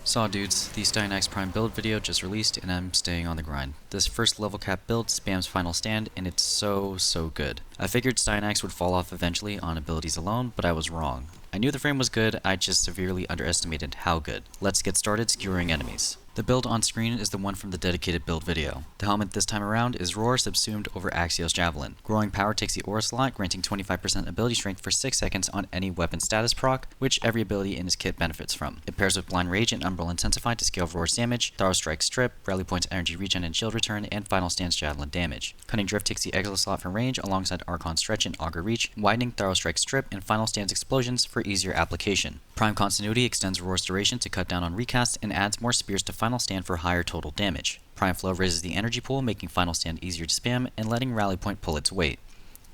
Saw dudes, the Styanax Prime build video just released and I'm staying on the grind. This first level cap build spams final stand and it's so good. I figured Styanax would fall off eventually on abilities alone, but I was wrong. I knew the frame was good, I just severely underestimated how good. Let's get started skewering enemies. The build on screen is the one from the dedicated build video. The helmet this time around is Roar subsumed over Axios Javelin. Growing power takes the aura slot, granting 25% ability strength for 6 seconds on any weapon status proc, which every ability in his kit benefits from. It pairs with Blind Rage and Umbral Intensify to scale Roar's damage, Thara Strike Strip, Rally Points energy regen and shield return, and Final Stance Javelin damage. Cunning Drift takes the exile slot from range alongside Archon Stretch and Augur Reach, widening Thara Strike Strip and Final Stance Explosions for easier application. Prime Continuity extends Roar's duration to cut down on recasts and adds more spears to Final Stand for higher total damage. Prime Flow raises the energy pool, making Final Stand easier to spam and letting Rally Point pull its weight.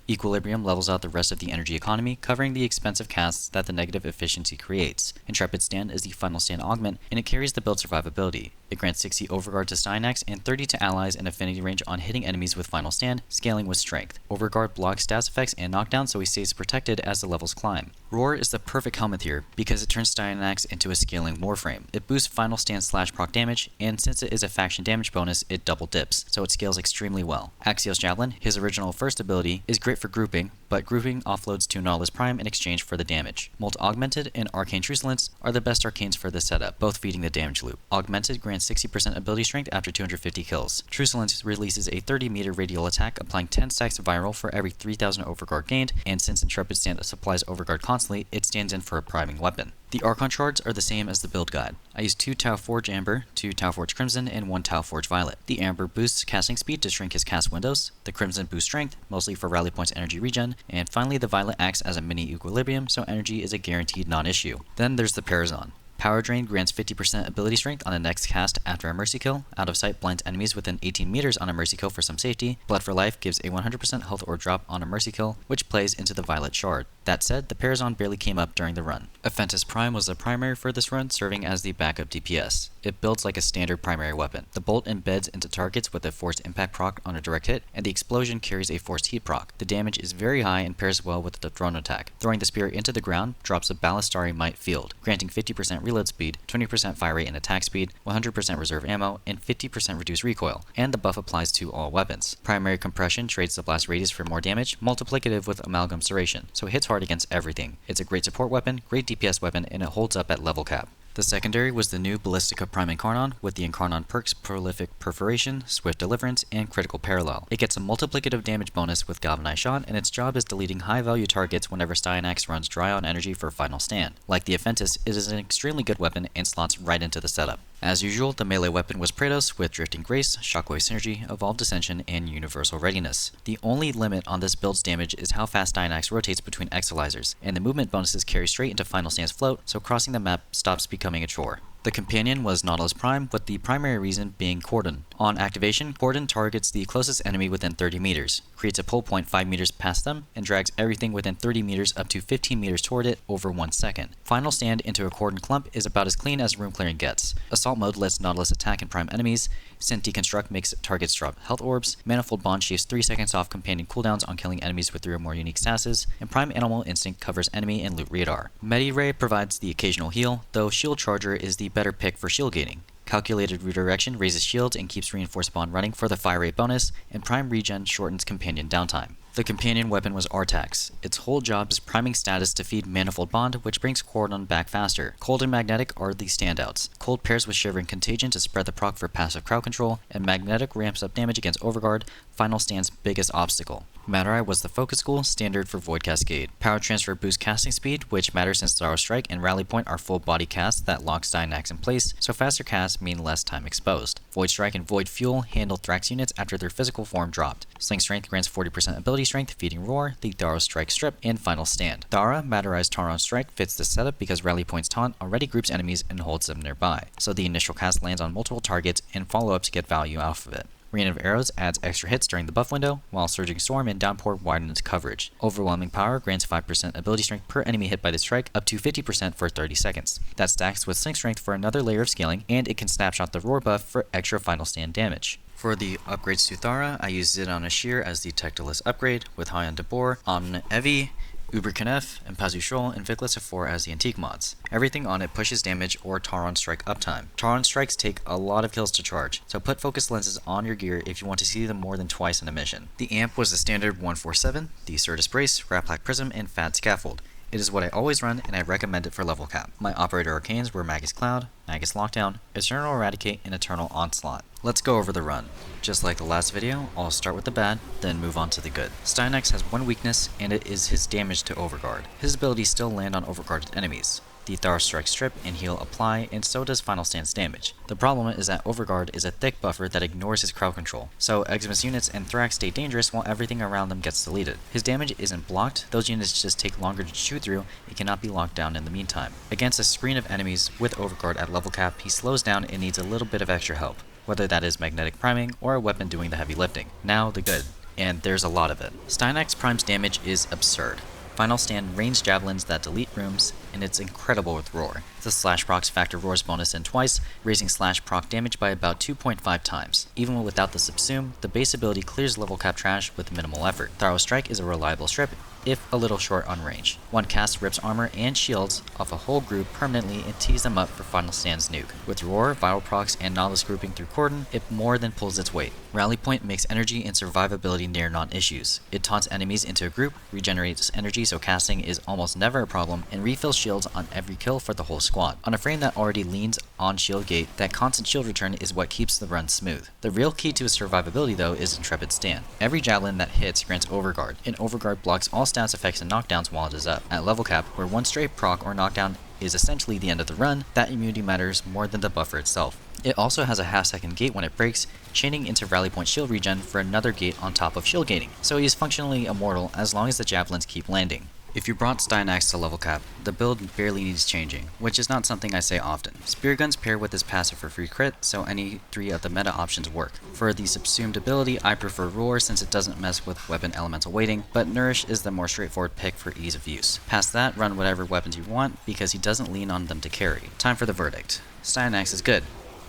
Equilibrium levels out the rest of the energy economy, covering the expensive casts that the negative efficiency creates. Intrepid Stand is the final stand augment, and it carries the build survivability. It grants 60 Overguard to Styanax and 30 to allies in affinity range on hitting enemies with final stand, scaling with strength. Overguard blocks stats effects and knockdown so he stays protected as the levels climb. Roar is the perfect helmet here because it turns Styanax into a scaling Warframe. It boosts final stand / proc damage, and since it is a faction damage bonus, it double dips, so it scales extremely well. Axios Javelin, his original first ability, is great for grouping, but grouping offloads to Nautilus Prime in exchange for the damage. Molt Augmented and Arcane Truculence are the best arcanes for this setup, both feeding the damage loop. Augmented grants 60% ability strength after 250 kills. Truculence releases a 30-meter radial attack, applying 10 stacks of viral for every 3000 Overguard gained, and since Intrepid Stand supplies Overguard constantly, it stands in for a priming weapon. The Archon Shards are the same as the build guide. I use 2 Tau Forge Amber, 2 Tau Forge Crimson, and 1 Tau Forge Violet. The Amber boosts casting speed to shrink his cast windows, the Crimson boosts strength, mostly for rally points energy regen, and finally the Violet acts as a mini equilibrium, so energy is a guaranteed non-issue. Then there's the Parazon. Power Drain grants 50% ability strength on the next cast after a mercy kill. Out of sight blinds enemies within 18 meters on a mercy kill for some safety. Blood for Life gives a 100% health or drop on a mercy kill, which plays into the Violet Shard. That said, the Parazon barely came up during the run. Afentix Prime was the primary for this run, serving as the backup DPS. It builds like a standard primary weapon. The bolt embeds into targets with a forced impact proc on a direct hit, and the explosion carries a forced heat proc. The damage is very high and pairs well with the drone attack. Throwing the spear into the ground drops a Ballistari Might field, granting 50% reload speed, 20% fire rate and attack speed, 100% reserve ammo, and 50% reduced recoil, and the buff applies to all weapons. Primary compression trades the blast radius for more damage, multiplicative with amalgam serration, so it hits hard against everything. It's a great support weapon, great DPS weapon, and it holds up at level cap. The secondary was the new Ballistica Prime Incarnon, with the Incarnon perks Prolific Perforation, Swift Deliverance, and Critical Parallel. It gets a multiplicative damage bonus with Galvanized Shot, and its job is deleting high-value targets whenever Styanax runs dry on energy for final stand. Like the Afentix, it is an extremely good weapon and slots right into the setup. As usual, the melee weapon was Praedos with Drifting Grace, Shockwave Synergy, Evolved Ascension, and Universal Readiness. The only limit on this build's damage is how fast Styanax rotates between exilizers, and the movement bonuses carry straight into final stance float, so crossing the map stops becoming a chore. The companion was Nautilus Prime, with the primary reason being Cordon. On activation, Cordon targets the closest enemy within 30 meters, creates a pull point 5 meters past them, and drags everything within 30 meters up to 15 meters toward it over 1 second. Final stand into a Cordon clump is about as clean as room clearing gets. Assault mode lets Nautilus attack and prime enemies, Synth Deconstruct makes targets drop health orbs, Manifold Bond shaves 3 seconds off companion cooldowns on killing enemies with 3 or more unique statuses, and Prime Animal Instinct covers enemy and loot radar. Medi-Ray provides the occasional heal, though Shield Charger is the better pick for shield gating. Calculated Redirection raises shields and keeps Reinforced Bond running for the fire rate bonus, and Prime Regen shortens companion downtime. The companion weapon was Artax. Its whole job is priming status to feed Manifold Bond, which brings Cordon back faster. Cold and Magnetic are the standouts. Cold pairs with Shivering Contagion to spread the proc for passive crowd control, and Magnetic ramps up damage against Overguard, final stand's biggest obstacle. Madurai was the focus school, standard for Void Cascade. Power Transfer boosts casting speed, which matters since Thara Strike and Rally Point are full body casts that lock Styanax in place, so faster casts mean less time exposed. Void Strike and Void Fuel handle Thrax units after their physical form dropped. Sling Strength grants 40% ability strength, feeding Roar, the Thara Strike Strip, and Final Stand. Thara, Madurai's Taron Strike, fits the setup because Rally Point's taunt already groups enemies and holds them nearby, so the initial cast lands on multiple targets and follow-ups get value off of it. Rain of Arrows adds extra hits during the buff window, while Surging Storm and Downpour widens coverage. Overwhelming Power grants 5% ability strength per enemy hit by the strike, up to 50% for 30 seconds. That stacks with Sling Strength for another layer of scaling, and it can snapshot the Roar buff for extra final stand damage. For the upgrades to Thara, I use Zidane Ashir as the Tectilus upgrade, with High on Debor, Omni Evi, Uberknef, and Pazushol, and Vickless of 4 as the antique mods. Everything on it pushes damage or Taron Strike uptime. Taron Strikes take a lot of kills to charge, so put focus lenses on your gear if you want to see them more than twice in a mission. The amp was the standard 147, the Certus Brace, Raplac Prism, and Fat Scaffold. It is what I always run, and I recommend it for level cap. My operator arcanes were Magus Cloud, Magus Lockdown, Eternal Eradicate, and Eternal Onslaught. Let's go over the run. Just like the last video, I'll start with the bad, then move on to the good. Styanax has one weakness, and it is his damage to Overguard. His abilities still land on overguarded enemies. The Thara Strike Strip and Heal apply, and so does Final Stance damage. The problem is that Overguard is a thick buffer that ignores his crowd control, so Eximus units and Thrax stay dangerous while everything around them gets deleted. His damage isn't blocked, those units just take longer to shoot through and cannot be locked down in the meantime. Against a screen of enemies with Overguard at level cap, he slows down and needs a little bit of extra help, whether that is magnetic priming or a weapon doing the heavy lifting. Now the good, and there's a lot of it. Styanax Prime's damage is absurd. Final Stand ranged javelins that delete rooms, and it's incredible with Roar. The slash procs factor Roar's bonus in twice, raising slash proc damage by about 2.5 times. Even without the subsume, the base ability clears level cap trash with minimal effort. Thorough Strike is a reliable strip, if a little short on range. One cast rips armor and shields off a whole group permanently and tees them up for Final Stand's nuke. With Roar, Viral procs, and Nautilus grouping through Cordon, it more than pulls its weight. Rally Point makes energy and survivability near non-issues. It taunts enemies into a group, regenerates energy so casting is almost never a problem, and refills shields on every kill for the whole squad. On a frame that already leans on shield gate, that constant shield return is what keeps the run smooth. The real key to its survivability though is Intrepid Stand. Every javelin that hits grants Overguard, and Overguard blocks all stats effects and knockdowns while it is up. At level cap, where one straight proc or knockdown is essentially the end of the run, that immunity matters more than the buffer itself. It also has a half-second gate when it breaks, chaining into Rally Point shield regen for another gate on top of shield gating, so he is functionally immortal as long as the javelins keep landing. If you brought Styanax to level cap, the build barely needs changing, which is not something I say often. Spearguns pair with his passive for free crit, so any 3 of the meta options work. For the subsumed ability, I prefer Roar since it doesn't mess with weapon elemental weighting, but Nourish is the more straightforward pick for ease of use. Past that, run whatever weapons you want because he doesn't lean on them to carry. Time for the verdict. Styanax is good,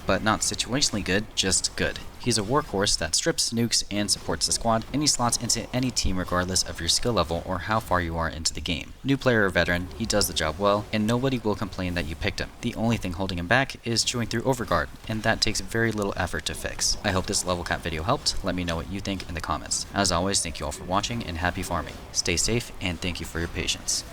but not situationally good, just good. He's a workhorse that strips, nukes, and supports the squad, and he slots into any team regardless of your skill level or how far you are into the game. New player or veteran, he does the job well, and nobody will complain that you picked him. The only thing holding him back is chewing through Overguard, and that takes very little effort to fix. I hope this level cap video helped. Let me know what you think in the comments. As always, thank you all for watching, and happy farming. Stay safe, and thank you for your patience.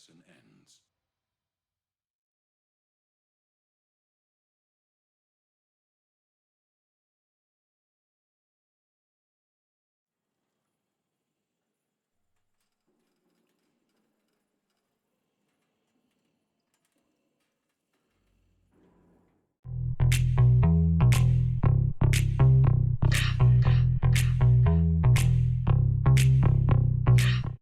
an end.